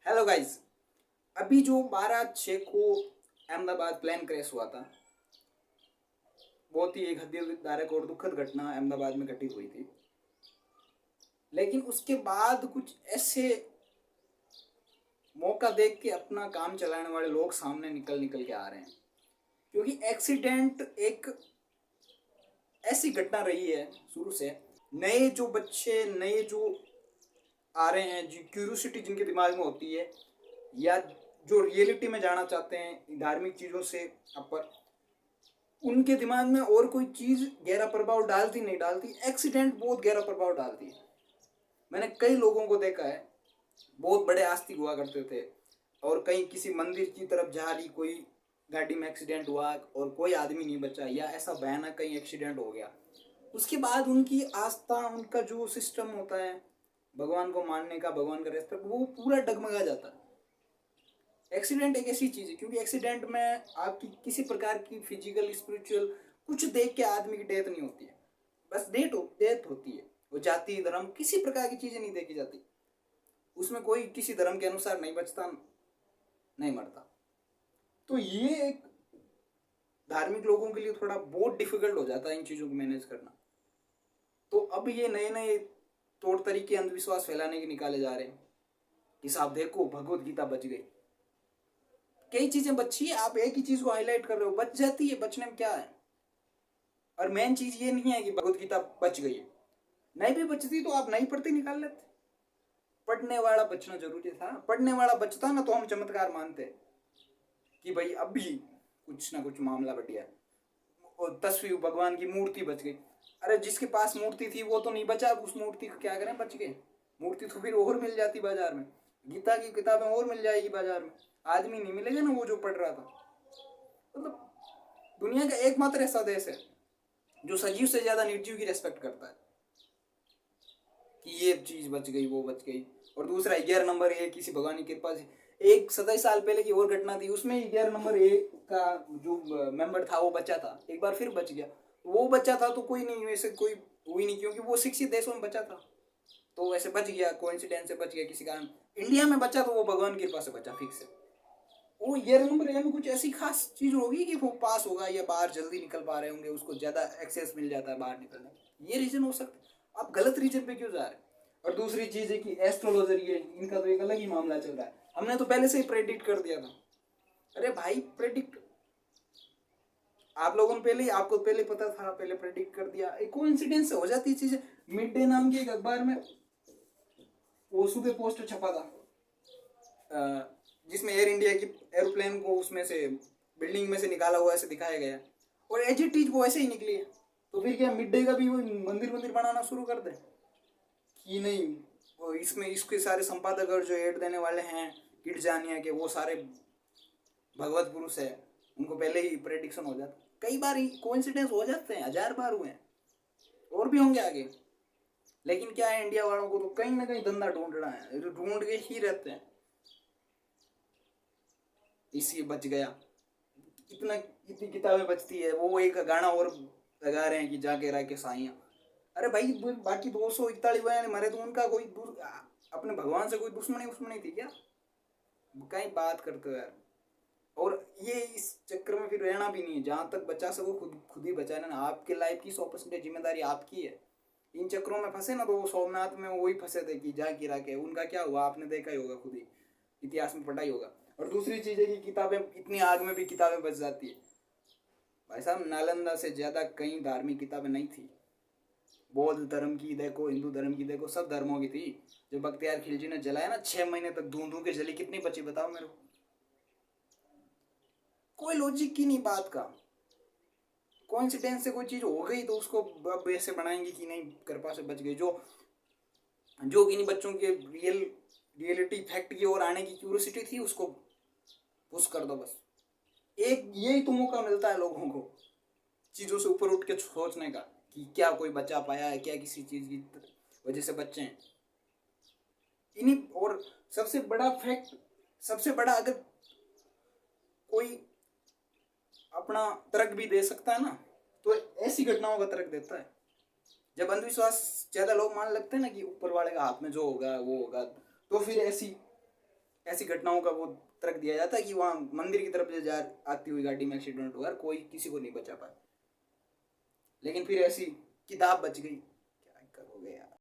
Hello guys. अभी जो 12/6 को अहमदाबाद प्लेन क्रैश हुआ था, बहुत ही एक हृदयविदारक और दुखद घटना अहमदाबाद में घटित हुई थी। लेकिन उसके बाद कुछ ऐसे मौका देख के अपना काम चलाने वाले लोग सामने निकल निकल के आ रहे हैं, क्योंकि एक्सीडेंट एक ऐसी घटना रही है शुरू से। नए जो बच्चे नए जो आ रहे हैं, जो क्यूरियोसिटी जिनके दिमाग में होती है, या जो रियलिटी में जाना चाहते हैं धार्मिक चीज़ों से अपर, उनके दिमाग में और कोई चीज़ गहरा प्रभाव डालती नहीं डालती, एक्सीडेंट बहुत गहरा प्रभाव डालती है। मैंने कई लोगों को देखा है, बहुत बड़े आस्तिक हुआ करते थे और कहीं किसी मंदिर की तरफ जा रही कोई गाड़ी में एक्सीडेंट हुआ और कोई आदमी नहीं बचा, या ऐसा भयानक कहीं एक्सीडेंट हो गया, उसके बाद उनकी आस्था, उनका जो सिस्टम होता है भगवान को मानने का, भगवान का रेस्पेक्ट, वो पूरा डगमगा जाता है। एक्सीडेंट एक ऐसी चीज़ है, क्योंकि एक्सीडेंट में आपकी किसी प्रकार की फिजिकल स्पिरिचुअल कुछ देख के आदमी की डेथ नहीं होती है, बस डेथ होती है। वो जाति धर्म किसी प्रकार की चीज़ें नहीं देखी जाती, उसमें कोई किसी धर्म के अनुसार नहीं बचता, नहीं मरता। तो ये एक धार्मिक लोगों के लिए थोड़ा बहुत डिफिकल्ट हो जाता है इन चीज़ों को मैनेज करना। तो अब ये नए नए तौर तरीके अंधविश्वास फैलाने के निकाले जा रहे हैं कि साहब देखो भगवत गीता बच गई, कई चीजें बची है, आप एक ही चीज को हाईलाइट कर रहे हो, बच जाती है, बचने में क्या है। और मेन चीज ये नहीं है कि भगवत गीता बच गई है, नहीं भी बचती तो आप नहीं पढ़ते निकाल लेते। पढ़ने वाला बचना जरूरी था, पढ़ने वाला बचता ना तो हम चमत्कार मानते कि भाई अब भी कुछ ना कुछ मामला बढ़ गया। और तस्वीर भगवान की मूर्ति बच गई, अरे जिसके पास मूर्ति थी वो तो नहीं बचा, अब उस मूर्ति को क्या करें, बच गए। मूर्ति तो फिर और मिल जाती बाजार में, गीता की किताबें और मिल जाएगी बाजार में, आदमी नहीं मिलेगा ना वो जो पढ़ रहा था। मतलब दुनिया का एकमात्र ऐसा देश है जो सजीव से ज्यादा निर्जीव की रेस्पेक्ट करता है कि ये चीज बच गई, वो बच गई। और दूसरा 11 नंबर ए किसी भगवान की कृपा से, एक 27 साल पहले की और घटना थी, उसमें 11 नंबर ए का जो मेंबर था वो बचा था, एक बार फिर बच गया। वो बचा था तो कोई नहीं, वैसे कोई हुई नहीं, क्योंकि वो शिक्षित देशों में बचा था तो वैसे बच गया, कोइंसिडेंस से बच गया किसी कारण। इंडिया में बचा तो वो भगवान की कृपा से बचा, फिक्स है। वो 11 नंबर ए में कुछ ऐसी खास चीज होगी कि वो पास होगा या बाहर जल्दी निकल पा रहे होंगे, उसको ज्यादा एक्सेस मिल जाता है बाहर निकलने, ये रीजन हो सकता है। आप गलत रीजन पे क्यों जा रहे हैं। और दूसरी चीज है कि एस्ट्रोलॉजर, ये इनका तो एक अलग ही मामला चल रहा है, हमने तो पहले से ही प्रेडिक्ट कर दिया था। अरे भाई प्रेडिक्ट आप लोगों ने पहले ही, आपको पहले पता था, पहले प्रेडिक्ट कर दिया, एक कोइंसिडेंस से हो जाती है चीजें। मिड डे नाम की एक अखबार में वो सुबह पोस्टर छपा था, जिसमें एयर इंडिया की एरोप्लेन को उसमें से बिल्डिंग में से निकाला हुआ ऐसे दिखाया गया, और एज इट इज वो ऐसे ही निकली है। तो फिर क्या मिड डे का भी वो मंदिर मंदिर बनाना शुरू कर दे कि नहीं, वो इसमें इसके सारे संपादक और जो एड देने वाले हैं किड जानिया के, वो सारे भगवत पुरुष है, उनको पहले ही प्रेडिक्शन हो जाता। कई बार कोइंसिडेंस हो जाते हैं, 1000 बार हुए हैं, और भी होंगे आगे। लेकिन क्या है, इंडिया वालों को तो कहीं ना कहीं धंधा ढूंढना है, ढूंढ के ही रहते हैं। इसी बच गया, इतना इतनी किताबें बचती है, वो एक गाना और लगा रहे हैं कि जाके रहा के साइया। अरे भाई बाकी 241 बयान मरे तो उनका कोई अपने भगवान से कोई दुश्मनी थी क्या, कहीं बात करते हो यार। और ये इस चक्कर में फिर रहना भी नहीं है, जहाँ तक बचा सको खुद खुद ही बचाना ना, आपके लाइफ की 100% जिम्मेदारी आपकी है। इन चक्करों में फंसे ना, तो वो सोमनाथ में वही फंसे थे कि जा गिरा के, उनका क्या हुआ आपने देखा ही होगा, खुद ही इतिहास में पढ़ा ही होगा। और दूसरी चीज़ है कि किताबें, इतनी आग में भी किताबें बच जाती है। भाई साहब नालंदा से ज़्यादा कई धार्मिक किताबें नहीं थी, बौद्ध धर्म की देखो, हिंदू धर्म की देखो, सब धर्मों की थी। जो बख्तियार खिलजी ने जलाया ना 6 महीने तक धू धू के जली, कितनी बची बताओ मेरे को। कोई लॉजिक की नहीं बात का, कोइंसिडेंस से कोई चीज हो गई तो उसको अब ऐसे बनाएंगे कि नहीं कृपा से बच गई। जो जो इन बच्चों के रियलिटी फैक्ट की ओर आने की क्यूरियोसिटी थी, उसको पुश कर दो बस। एक यही तो मौका मिलता है लोगों को चीजों से ऊपर उठ के सोचने का, कि क्या कोई बचा पाया है, क्या किसी चीज की वजह से बच्चे हैं इन्हीं। और सबसे बड़ा फैक्ट, सबसे बड़ा, अगर कोई अपना तर्क भी दे सकता है ना, तो ऐसी घटनाओं का तर्क देता है। जब अंधविश्वास ज्यादा लोग मान लगते हैं ना कि ऊपर वाले का हाथ में जो होगा वो होगा, तो फिर ऐसी ऐसी घटनाओं का वो तर्क दिया जाता है कि वहाँ मंदिर की तरफ से जा आती हुई गाड़ी में एक्सीडेंट हुआ, कोई किसी को नहीं बचा पाया। लेकिन फिर ऐसी किताब बच गई, क्या करोगे यार।